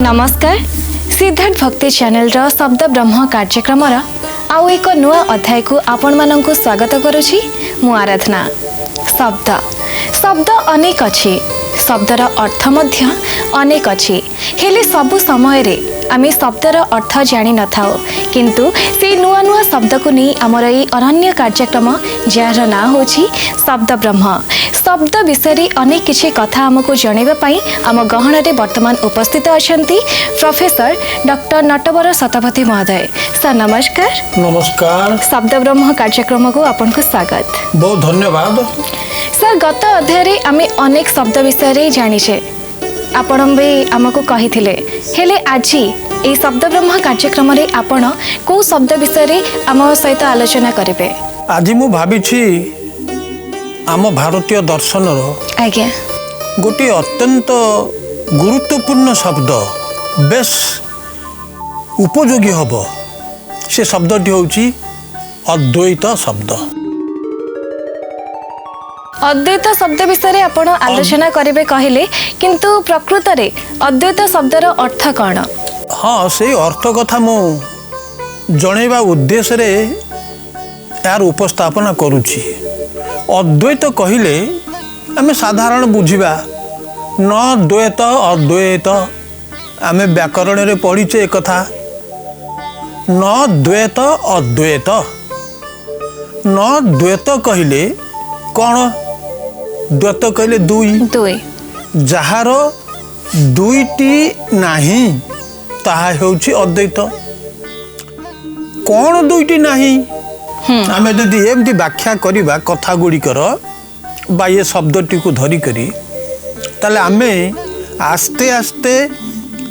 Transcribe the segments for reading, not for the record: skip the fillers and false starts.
नमस्कार सिद्धार्थ भक्ति चैनल शब्द ब्रह्म कार्यक्रम आउ एक नुआ अध्याय को आपण मानक स्वागत करुछि मु आराधना। शब्द शब्द अनेक अच्छी शब्दर अर्थ मध्य अनेक अच्छी हेले सबु समय रे आमे शब्दर अर्थ जानी न थाओ किंतु से नुआ नुआ शब्द को नहीं आमर ये अनन्य कार्यक्रम जार ना होछि शब्द ब्रह्म। शब्द विषय अनेक किछि कथा आमको जणैबा पई आम गहन रे वर्तमान उपस्थित अछंती प्रोफेसर डॉक्टर नटवर शतपथी महोदय। सर नमस्कार। नमस्कार। शब्द ब्रह्म कार्यक्रम को आपन को स्वागत। बहुत धन्यवाद। सर गत अध्याय रे आमे अनेक शब्द विषय रे जानिछे आपण भी आमको कहिथिले हेले आजी ए शब्द ब्रह्म कार्यक्रम रे आपण को शब्द विषय रे आम सहित आलोचना करिवे। आज मु भाबिछि आम भारतीय दर्शन आज्ञा गोटे अत्यंत गुरुत्वपूर्ण शब्द बेस उपयोगी हब से शब्दटी होछि अद्वैत शब्द। अद्वैत शब्द विषय आपण आलोचना करिवे कहले किंतु प्रकृत रे अद्वैत शब्दर अर्थ कौन? हाँ से अर्थ कथा मु जणैबा उद्देश्य रे यार उपस्थापना करुछि। अद्वैत कहले आमे साधारण बुझिबा न द्वैत अद्वैत आमे व्याकरण रे पढ़िचे कथा न द्वैत अद्वैत न द्वैत कहले कौन द्वैत कहले दुई जहार दुईटी नाही ताहा होछि अद्वैत। कौन दुईटी नाही आमे यदि एमती व्याख्या करिबा कथा गुड़िकर बा ये शब्दटी को धरी करी ताले आमे आस्ते आस्ते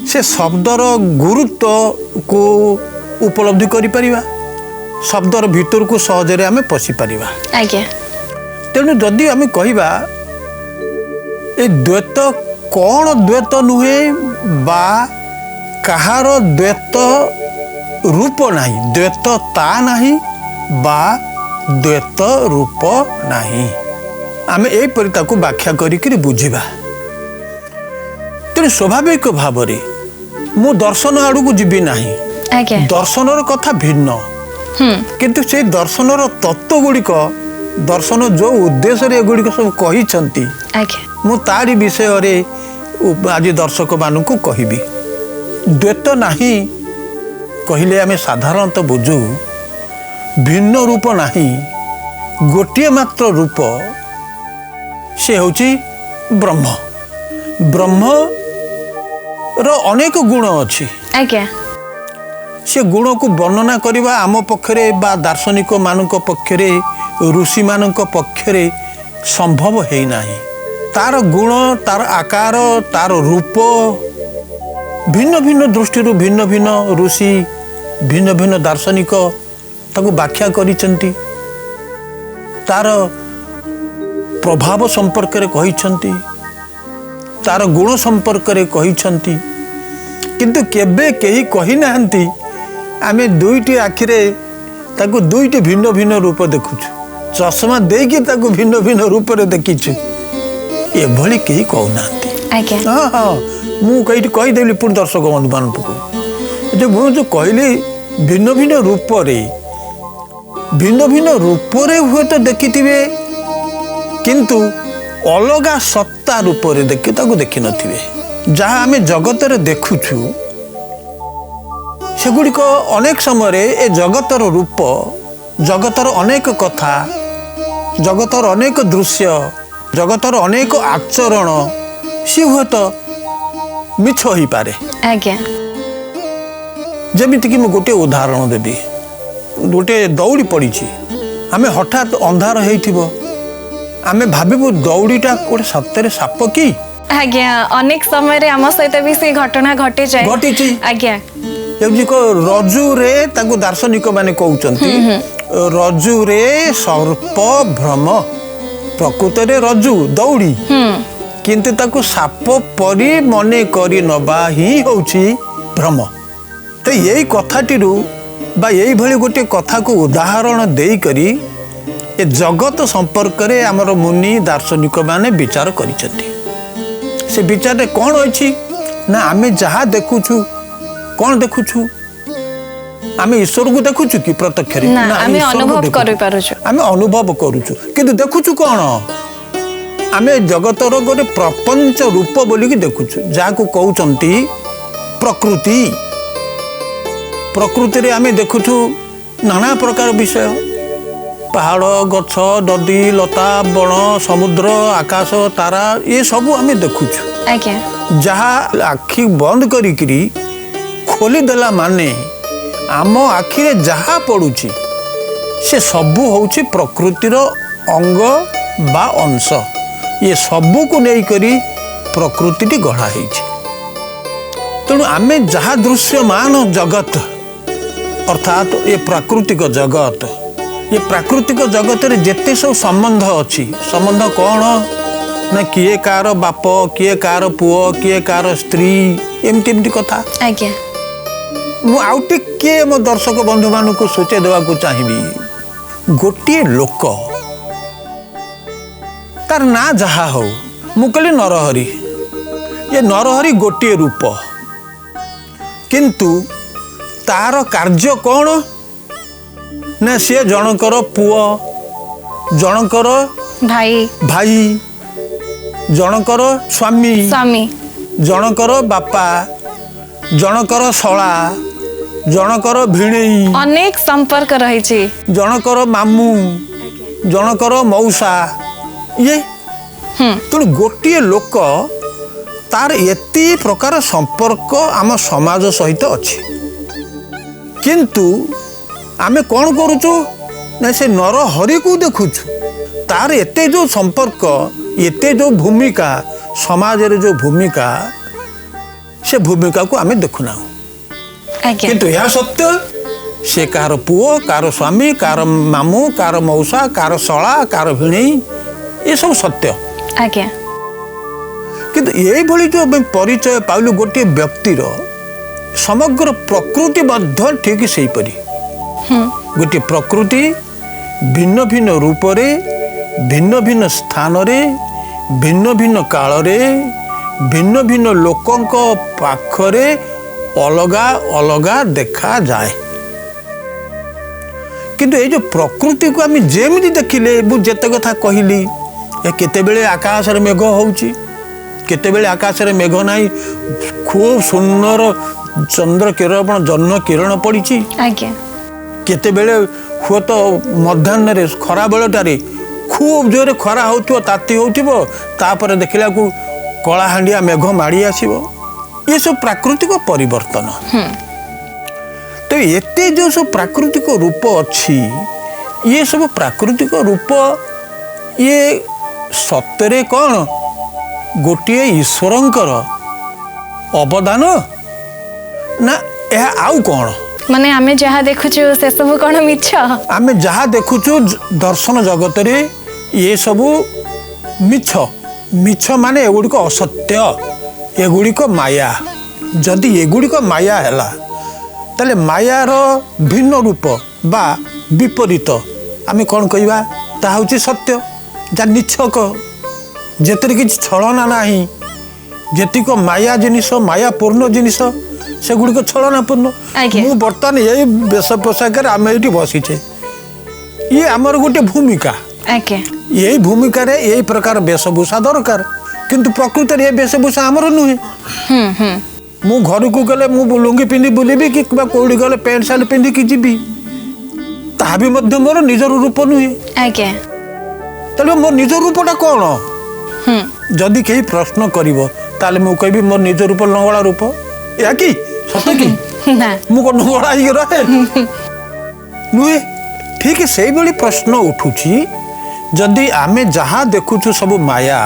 से शब्दर गुरुत्व को उपलब्धि करि परिबा शब्दर भीतर को सहजरे आमे पसी परिबा। आज्ञा तेणु जदि आमे कहिबा ए द्वैत कौन द्वैत नुहे बा कहार द्वैत रूप नाही द्वैत ता नाही बा द्वैत रूप नाही आमे ए परि ताकू व्याख्या करिकरी बुझिबा। तेणु स्वाभाविक भाव रे मु दर्शन आड़ू को जीवी नाही। आज्ञा दर्शनर कथा भिन्न किंतु से दर्शनर तत्व गुड़िक दर्शन जो उद्देश्य रे गुड़िक सब कही छंती मु तारी विषय रे आज दर्शक मानू कहिबी। द्वैत नाही कहले आमे साधारणतः बुझू भिन्न रूप नाही गोटे मात्र रूप से होची ब्रह्म। ब्रह्म रो अनेक गुण अछि। आज्ञा से गुण को वर्णना करबा आम पक्षरे बा दार्शनिक मानक पक्षरे ऋषि मानक पक्षरे संभव है नाही। तार गुण तार आकार तार रूप भिन्न भिन्न दृष्टि भिन्न भिन्न ऋषि भिन्न भिन्न दार्शनिक ताको व्याख्या करिसेंती तार प्रभाव संपर्क रे कहिसेंती तार गुण संपर्क रे कहिसेंती किंतु केबे केही कहि नाहंती आमे दुईटी आखिरे ताको दुईटी भिन्न भिन्न रूप देखुछु चश्मा देकी ताको भिन्न भिन्न रूप रे देखिछु ए भली केही कहू नाहंती। आज्ञा हां हां मु कहि देली पुन दर्शक बंधु मानक को जे मु जो कहली भिन्न भिन्न रूप रे हुए तो देखिथिबे किंतु अलगा सत्ता रूप रे देखि नथिबे। जहाँ आमे जगत रे देखुछु सेगुड़िक अनेक समय ए जगतर रूप जगतर अनेक कथा जगतर अनेक दृश्य जगतर अनेक आचरण सी हुए तो मिछ हो पारे। आज्ञा जमिति कि गोटे उदाहरण देवी गोटे दौड़ी पड़ी आमे हठात अंधार हेइथिबो आमे भाबिबु दौड़ीटा गोटे सत्य साप की। आज्ञा अनेक समय रे आम सहित भी से घटना घटे जाए। आज्ञा रज्जु रे ताकू दार्शनिक माने कहउचंती रज्जु रे सर्प भ्रम प्रकृत रे रज्जु दौड़ी किंतु ताकू साप परी मने करी नबा ही होउची भ्रम। तो यही कथाटिरू बा यही भली गोटे कथा को उदाहरण देई करी ए जगत संपर्क रे हमर मुनि दार्शनिक माने विचार करिसेंती। से विचार रे कोन अछि ना आमे जहाँ देखुछु कौन देखुछु आमे ईश्वर को देखुछु कि प्रत्यक्ष ना आमे अनुभव करि पारुछु आमे अनुभव करूछु किंतु देखुछु कौन आमे जगतर गोटे प्रपंच रूप बोलिकी देखुछु जहाँ को कहउचंती प्रकृति प्रकृति रे आमे देखुछु नाना प्रकार विषय पहाड़ गछ नदी लता बण समुद्र आकाश तारा ये सब आमे देखुछु आज्ञा जहाँ आखि बंद करी खोली देला माने आम आखिरे जहाँ पड़ुची से सबू होउची प्रकृतिर अंग बा अंश ये सबू को नहीं करी प्रकृति गढ़ा है तेणु आमे जहाँ दृश्यमान जगत अर्थात ये प्राकृतिक जगत ये प्राकृतिक जगत रे जेते सब संबंध अच्छी संबंध कौन ना किए कार बाप किए कार पुओ किए कार स्त्री एमती कथा आज्ञा मु आउ टिके मो दर्शक बंधु मान को सूचे देवा को चाहिए गोटे लोक तार ना जहा हो मु कहली नरहरि ये नरहरि गोटे रूप किंतु तार कार्य कौन ना सी जनकर पुओ जनकर भाई भाई जनकर स्वामी स्वामी जनकर बापा जनकर शला जनकर भिणेई अनेक संपर्क रही जनकर मामू जनकर मौसा ये तेणु गोटे लोक तार एति प्रकार संपर्क आम समाज सहित अच्छी किंतु आमे कौन करुचु ना से नरहरि को देखुछु तार एते जो संपर्क एते जो भूमिका समाज रे जो भूमिका से भूमिका को आमे देखुना किंतु यह सत्य से कार पुओ कार स्वामी कार मामू कार मौसा कार शला कार भिणेई ये सब सत्य आज्ञा किंतु यही भली जो परिचय पाइलु गोटे व्यक्तिर समग्र प्रकृति मध्य ठीक सही परी गोटे प्रकृति भिन्न भिन्न रूप रे भिन्न भिन्न स्थान रे भिन्न भिन्न काल रे भिन्न भिन्न लोकंक पाखरे अलगा अलगा देखा जाए किंतु ये जो प्रकृति को आम जेमती देखिले जेते कथा कहली केतेबेले आकाश रे मेघ होउची केतेबेले आकाश रे मेघ नाही खूब सुंदर चंद्र किरण जन्म किरण पड़ी आज्ञा केतेबेले हुए तो मध्याह्न रे खरा बेलटारे खूब जोरे खरा होउथिबो ताती होउथिबो तापर देखिला को कलाहांडिया मेघ माड़ी आसीबो ये सब प्राकृतिक परिवर्तन तो एते जो सब प्राकृतिक रूप अच्छी ये सब प्राकृतिक रूप ये सत्य कौन गोटे ईश्वरंकर अवदान ना यह आउ कौन माने आमे जहाँ देखुछु से सब कौन मिछ आमे जहाँ देखुछु दर्शन जगत रे ये सब मिछ मिछ माने एगुड़िक असत्य एगुड़िक माया जदि एगुड़िक माया हैला ताले मायार भिन्न रूप बा विपरीत आमे कौन कहवा ता हउची सत्य जा निछक जेतरे किछि छलना नाही जेतिक माया जिनिस माया पूर्ण जिनिस से गुड़िक छलना पूर्ण मु बर्तमान यही वेश पोशाक आम ये बसीचे ये आमर गोटे भूमिका यही भूमिका रे यही प्रकार वेशभूषा दरकार किंतु प्रकृति ये वेशभूषा आमर नुहे मु घर को गले मु लुंगी पिंधि बुलबी कि कौड़ी गले पैंट सार्ट पिंधिकी जीवी ता भी मध्य मोर निजर रूप नुहे तेल मोर निज रूपटा कौन जदि कहीं प्रश्न करिवो ताले मु कहबी मोर निज रूप लंगड़ा रूप या कि सत कि मु को लंगड़ा ही रहे नुहे ठीक से बड़ी प्रश्न उठुची जदि आमे जहाँ देखुछु सब माया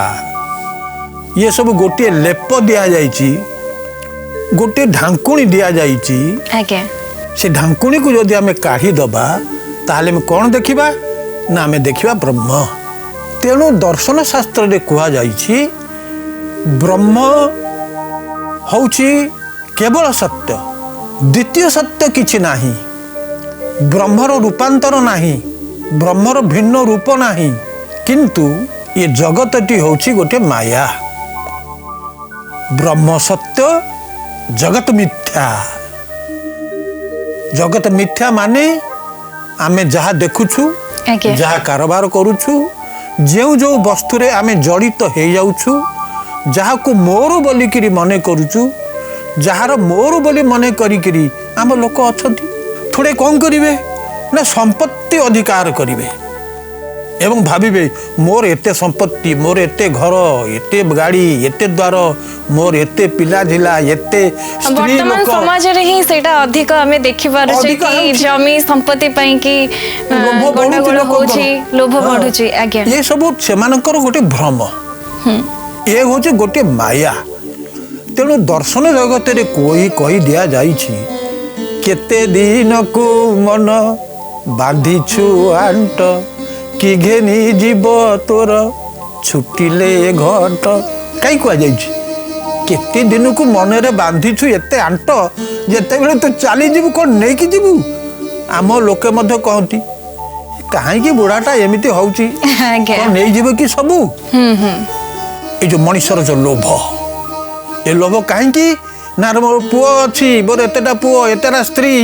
ये सब गोटे लेप दिया जाइची गोटे ढांकुणी दिया जाइची से ढांकुणी को जदि आमे काढ़ी दबा ताले में कौन देखिबा ना आमे देखिबा ब्रह्म तेणु दर्शन शास्त्र रे कहा जाइछि ब्रह्म हौछि केवल सत्य द्वितीय सत्य किछि नाही ब्रह्मर रूपांतर नाही ब्रह्मर भिन्न रूप नाही किंतु ये जगतटी हौछि गोटे माया ब्रह्म सत्य जगत मिथ्या। जगत मिथ्या माने आमे जहाँ देखुछु आज्ञा जहाँ कारोबार करुछु जो जो वस्तु रे आमे जड़ित हो जाउछु जहाँ को मोर बोलिकी मने करुछु जार मोर बोली मने करी आम लोक अछंती थोड़े कौन करिवे ना संपत्ति अधिकार करिवे एवं भाविबे मोर एते संपत्ति मोर एते घर एते गाड़ी एते द्वार मोर एते पिला झिला एते स्त्री वर्तमान लोक समाज रे ही सेटा अधिक हमें देखि पारु छै अधिक कि होउछि। जमी संपत्ति पई कि लोभ गंडगोल बढ़ुछि होछि लोकଙ୍କର। लोभ हाँ। बढ़ुछि आज्ञा ये सब सेमानकर गोटे भ्रम ये होचे गोटे माया तेणु दर्शन जगत रे कोई कही दिया जाइछि केते दिन को मन बांधिछु आंट कि घेनी जीव तोर छुटिले घट कई कह जाइछि केते दिन को मन रे बांधिछु एते आंट जेते बेले तू चली जीवु कोन नै कि जीवु आम लोके मध्य कहती कहीं बुढ़ाटा एमती होउछि आज्ञा कोन नै जीव कि सबु ए जो मनुष्यर जो लोभ ए लोभ कहीं ना मोर पुओ अच्छी मोर एतेटा पुओ एतेटा स्त्री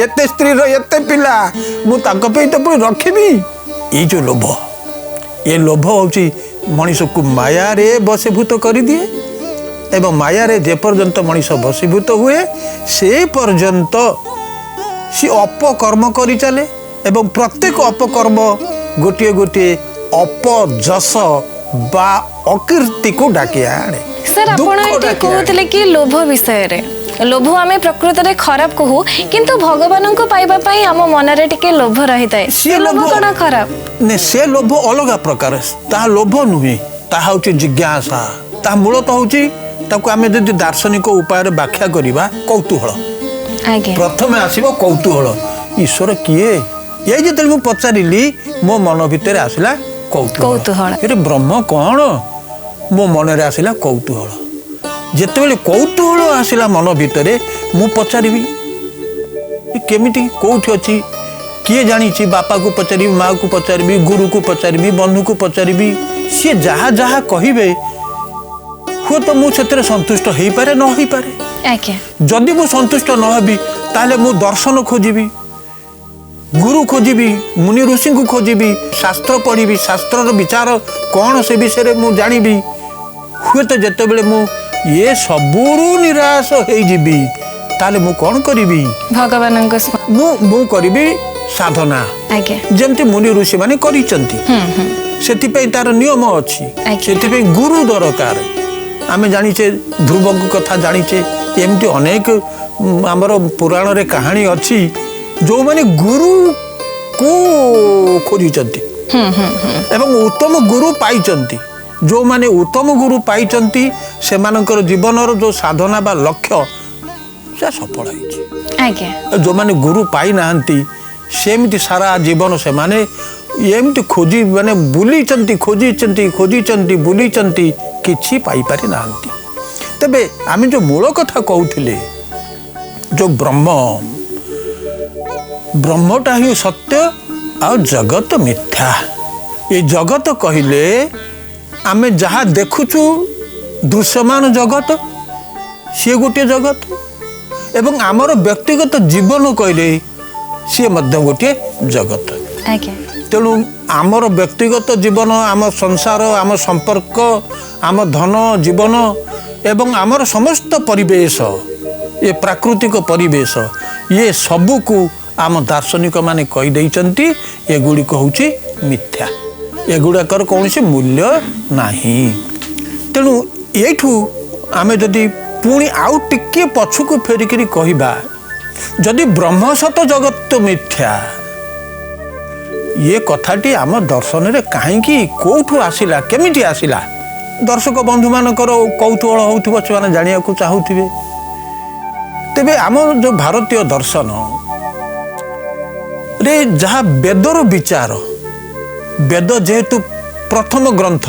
एते स्त्री रो एते पिला मु ताको पे तो पुणी रखिबी ये जो लोभ ये लोभ होउछि मनुष्य को माया रे बसीभूत कर दिए एवं माया रे जे पर्यंत मनुष्य बसीभूत हुए से पर्यंत सी अपकर्म करी चले एवं प्रत्येक अपकर्म गोटे गोटे अपजस बा अकीर्ति को डाके आने सर आपण एठी कहउतले कि लोभ विषय रे लोभ आमे प्रकृत रे खराब कहू किंतु भगवान को पाइबा पई हम मन रे टिके लोभ रहिताय से लोभ कोना खराब ने से लोभ अलग प्रकार ता लोभ नुहे ता होची जिज्ञासा ता मूल तो होची ताको आमे जदि दार्शनिक उपाय रे व्याख्या करिबा कौतूहल आज्ञा प्रथमे आसीबो कौतूहल ईश्वर किए ये जेते मु पचारिली मो मन भितर आसिला कौतूहल एरे ब्रह्म कोन मो मन रे आसिला कौतूहल जेते बेले कौतूहल आसिला मन भितरे मु पचारिबी केमिति कोठी अछि किए जानी बापा को पचारि माँ को पचारि गुरु को पचारि बंधु को पचारि सी जहाँ जहाँ कहे हुए तो मुझे संतुष्ट हो पारे न हो पारे जदि मु संतुष्ट न हबी ताले मु दर्शन खोजिबी गुरु खोजिबी मुनि ऋषि को खोजिबी शास्त्र पढ़ी शास्त्र विचार कौन से विषय मु जानिबी हुए तो जिते बड़े मु ये सबुरु निराश हो जीवी ताले मु कौन करिबी भगवान मु करिबी साधना जमती मुनि ऋषि माने करिचंती सेति तार नियम अछि सेति गुरु दरकार आमे जानिचे ध्रुव कथा जानिचे एमती अनेक आमर पुराण रे कहानी अछि जो माने गुरु को खोजिचंती एवं उत्तम गुरु पाइचंती जो माने उत्तम गुरु पाइचंती से मानकर जीवनर जो साधना बा लक्ष्य से सफल होइछि जो माने गुरु पाई नाहंती सेमती सारा जीवन से माने एमती खोजी माने बुलीचंती खोजीचंती बुलीचंती किछि पाई पारि नाहंती तबे आमे जो मूल कथा कहउथिले जो ब्रह्मटा ही सत्य आ जगत मिथ्या ये जगत कहिले आमे जहाँ देखुछु दृश्यमान जगत सी गोटे जगत एवं आमर व्यक्तिगत जीवन कहले सी मध्य गोटे जगत तेणु आमर व्यक्तिगत जीवन आम संसार आम संपर्क आम धन जीवन एवं आमर समस्त परिवेश ये प्राकृतिक परिवेश ये सबू को आम दार्शनिक माने कही देइचंती ये गुड़िक होउछि मिथ्या एगुड़ाकर कौन से मूल्य नाही तेणु एठू आमे जदि पुणी आउ टिके पछुक फेरिकी कहबा जदि ब्रह्म सत जगत मिथ्या ये कथाटी आम दर्शन रे कहीं कोठू आसिला केमिति आसिला दर्शक बंधु मानकर कौतूहल होउथिबो से जानिया को चाहूथिबे तेबे आम जो भारतीय दर्शन रे जहाँ वेदर विचार वेद जेहेतु प्रथम ग्रंथ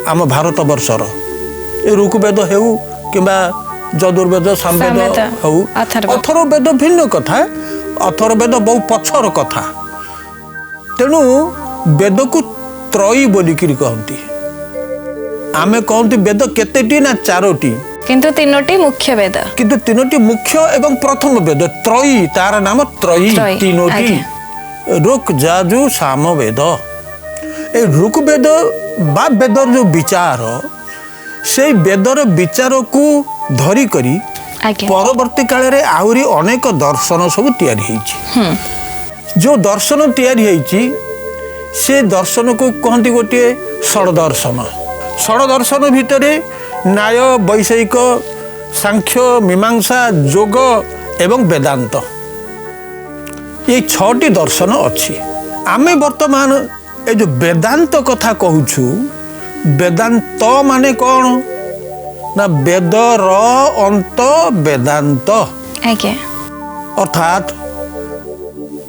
आम भारत वर्षर ए ऋग्वेद हेउ किंबा यजुर्वेद सामवेद हेउ अथर्ववेद भिन्न कथा अथर्ववेद बहु पछर कथा तेणु वेद को त्रयी बोलिकी कहती आमे कहती वेद केतेटी ना चारोटी किंतु तीनोटी मुख्य वेद, किंतु तीनोटी मुख्य एवं प्रथम वेद त्रयी, तार नाम त्रयी, तीनोटी ऋक् यजुः साम वेद। ए ऋक् वेद बा वेदर जो विचार से वेदर विचार को धरी करी परवर्ती काल रे आहुरी अनेक दर्शन सब तैयारी होईची। जो दर्शन तैयारी होईची से दर्शन को कहती गोटे षड्दर्शन। षड्दर्शन भितर न्याय, वैषयिक, सांख्य, मीमांसा, योग एवं वेदांत, ये 6टी दर्शन अच्छी। आमे वर्तमान ए जो वेदांत कथा कहूछु, वेदांत माने कौन ना वेदर अंत वेदांत। अर्थात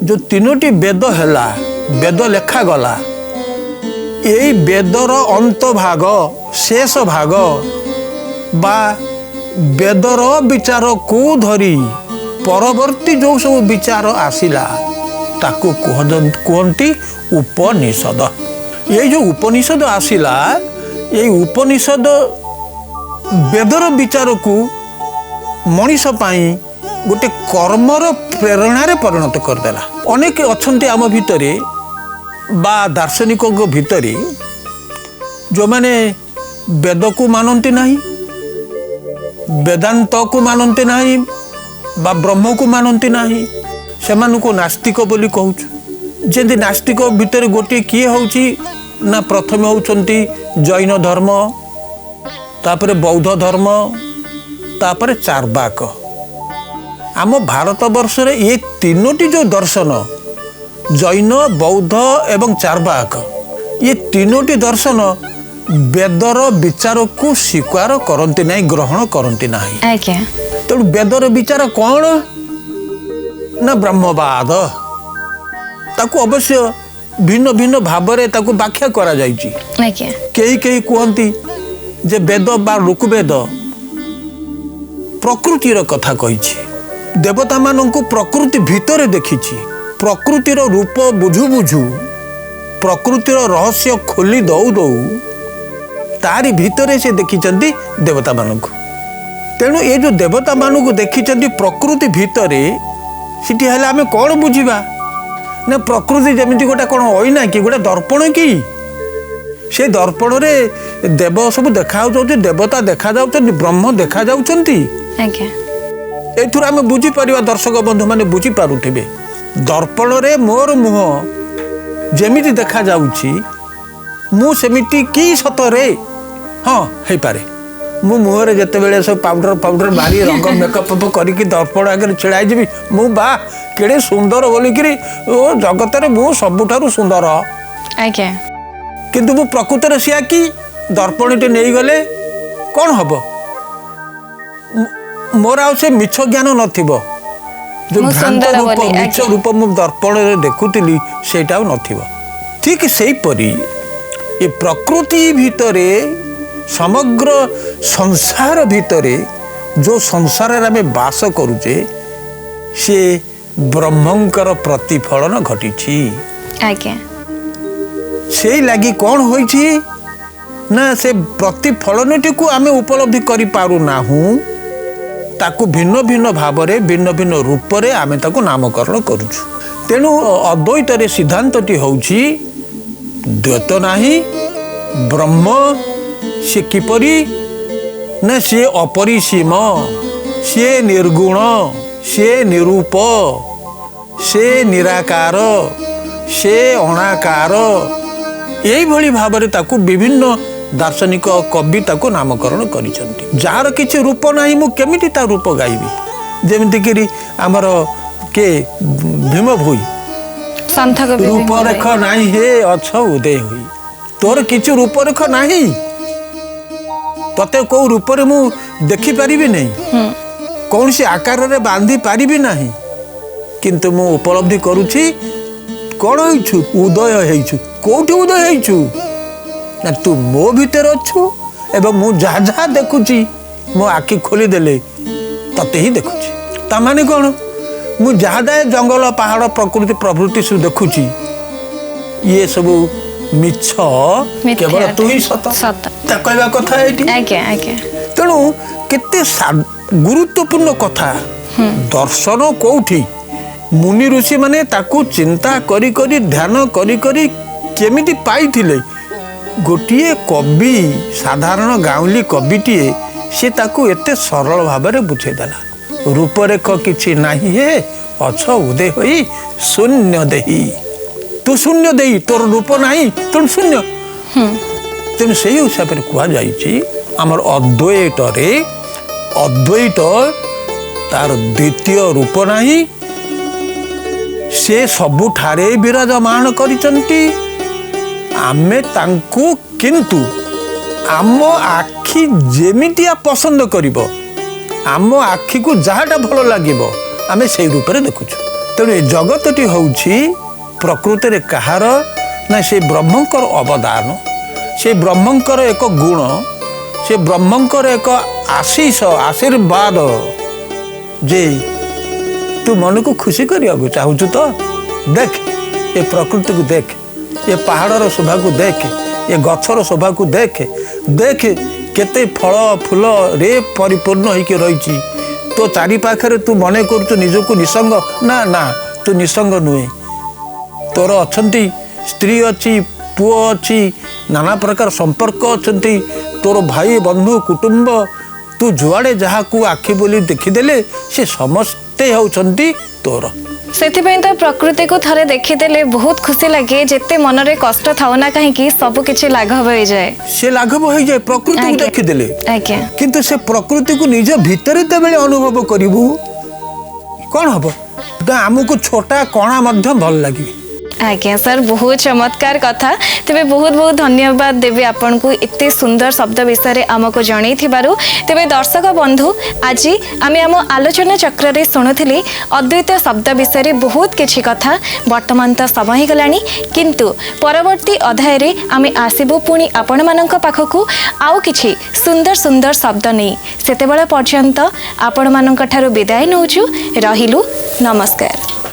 जो तीनोटी वेद हैला, वेद लेखा गला, यही वेदर अंत भाग, शेष भाग बा वेदर विचार को धरी परवर्ती जो सब विचार आसिला ताको कहती उपनिषद। ये जो उपनिषद आसिला, ये उपनिषद वेदर विचार को मनीष पाई गोटे कर्मर प्रेरणा रे परिणत करदेला। अनेक अच्छे आम भितरे बा दार्शनिक भितरे जो माने वेद को मानती नहीं, वेदांत को मानती नहीं, बा ब्रह्म को मानती नहीं, से को नास्तिक बोली कहूँ। जमी नास्तिक भितर गोटे किए होची ना प्रथम होचंती जैन धर्म, तापरे बौद्ध धर्म, तापरे चार्वाक। आम भारत वर्ष रे ये तीनोटी जो दर्शन जैन, बौद्ध एवं चार्वाक, ये तीनोटी दर्शन वेदर विचार को स्वीकार करती नहीं, ग्रहण करती नहीं। तेणु वेदर विचार कौन ना ब्रह्मवाद। ताकू अवश्य भिन्न भिन्न भाव में ताकू व्याख्या करा जायछि। कई कई कहती जे वेद बा ऋग्वेद प्रकृतिर कथा कहिछि, देवता माननकु प्रकृति भितर देखिछि, प्रकृतिर रूप बुझु बुझु, प्रकृतिर रहस्य खोली दऊ दऊ तारी भितर से देखिचंती देवता माननकु। तेणु ये जो देवता मानू देखिचंती प्रकृति भितर सिटी हेला आमे कौन बुझिबा ना प्रकृति जमिति गोटे कौन ओइना कि गोटे दर्पण कि से दर्पण रे देव सब देखा जाउछ, देवता देखा जाउछ, ब्रह्म देखा जाउछंती। एथुर आमे बुझी परिबा, दर्शक बंधु माने बुझी पारुथिबे दर्पण रे मोर मुह जेमिति देखा जाउछि मु सेमिति की सतरे हाँ हे पारे। मु मुहरे जेते बेले सब पाउडर पाउडर मारी रंग मेकअप करिकी दर्पण आगे छिड़ाई जीवी मु बा केड़े सुंदर बोलिकी ओ जगत रे मु सबुठारु सुंदर। किंतु मु प्रकृत रे सिया कि दर्पण टे नहीं गले कौन हबो, मोर आ से मिछ ज्ञान नथिबो, जो भ्रांत रूप मिछ रूप मु दर्पण रे देखुतिली सेटा नथिबो। ठीक सेही परी ये प्रकृति भितरे समग्र संसार भितरे जो संसार आमे बास करुचे से ब्रह्मंकर प्रतिफलन घटिछि। से लगी कौन होइछि ना से प्रतिफलनटी को आमे उपलब्धि करि पारु नाहु, ताकू भिन्न भिन्न भाव रे भिन्न भिन्न रूप रे आमे ताकू नामकरण करूछु। तेणु अद्वैत रे सिद्धांतटी होउछि द्वैत नाही, ब्रह्म से किपरि ना से अपरिसीम, से निर्गुण, से निरूप, से निराकार, से अनाकार, यही भली भाव रे ताकू विभिन्न दार्शनिक कवि ताकू नामकरण करिसंती। जार किछि रूप नाही मु केमिति ता रूप गाइबी। जेमिति कि हमर के भीम भोई रूपरेख नाही हे अछ उदय होई, तोर किछु रूपरेख नाही, तते को रूप रे मु देखि परिबी नहीं, कौन सी आकार रे बांधी परिबी नहीं, किंतु मु उपलब्धि करूछि कौन होइछु उदय हेइछु। कोठी उदय हेइछु ना तू मो भीतर अछु एवं मु जहा जहा देखुछि मो आखि खोली देले तते ही देखुछि। ता माने कौन मु जहा जाए जंगल पहाड़ प्रकृति प्रवृत्ति सब देखुछि ये सब मिछ केवल तू ही सत कहवा कथा एठी। तेणु केते गुरुत्वपूर्ण कथा दर्शन कोठी मुनि ऋषि माने ताकू चिंता करी करी ध्यान करी करी केमिति पाइथिले गोटिए कवि साधारण गाउली कविटीए से ताकू एते सरल भाव में बुझेदेला रूपरेख किछि नाही हे अछ उदय होई शून्य देही तू शून्य देही तोर रूप नाही तू शून्य तेणु से हिसाब से कहुई आमर अद्वैत अद्वैत तार द्वितीय रूप नाही से सबुठारे विराजमान करिसंती आमे तांकू किंतु आम आखि जेमितिया पसंद करिबो आम आखि को जहाटा भल लागिबो आमे से रूप में देखुछु तेणु ए जगतटी होउछि प्रकृति रे कहार ना से ब्रह्मंकर अवदान से ब्रह्मंकर एक गुण से ब्रह्मंकर एक आशीष आशीर्वाद जे तू मन को खुशी करने चाहूँ तो देख ये प्रकृति को देख ये पहाड़र शोभा को देख ये गछर शोभा को देख देख केते फल फूल रे परिपूर्ण होइके रही तो चारि पाखरे तू मन कर निजको निसंग ना ना तू निसंग नुहे तोर अच्छी स्त्री अच्छी पुओ अच्छी नाना प्रकार संपर्क अच्छी तोर भाई बंधु कुटुंब तू जुआड़े जहाँ को आखि बोली देखीदेले से समस्ते होउछंती तोर सेथिपई तो प्रकृति को थरे देखीदेले बहुत खुशी लगे जेते मनरे कष्ट थाउ ना कहीं सब किछि लाघव हो जाए से लाघव हो जाए प्रकृति को देखीदेले आज्ञा किंतु से प्रकृति को निज भितर तबेले अनुभव करिवु कौन हबो आमको छोटा कणा मध्य भल लगे आज्ञा सर बहुत चमत्कार कथा तेबे बहुत बहुत धन्यवाद देवी आपन को इतने सुंदर शब्द विषय आमको जणई थिबारु तेबे दर्शक बंधु आज आमे आम आलोचना चक्र रे सुनुथिली अद्वैत शब्द विषय बहुत किछि कथा वर्तमान तो समय ही गलानी किंतु परवर्ती अध्याय रे आमे आसीबु पुनी आपण मानक पाखकु आउ किछि सुंदर सुंदर शब्द नहीं सेतेबेला पर्यंत आपण मानक ठारू विदाय नउचु रहिलु नमस्कार।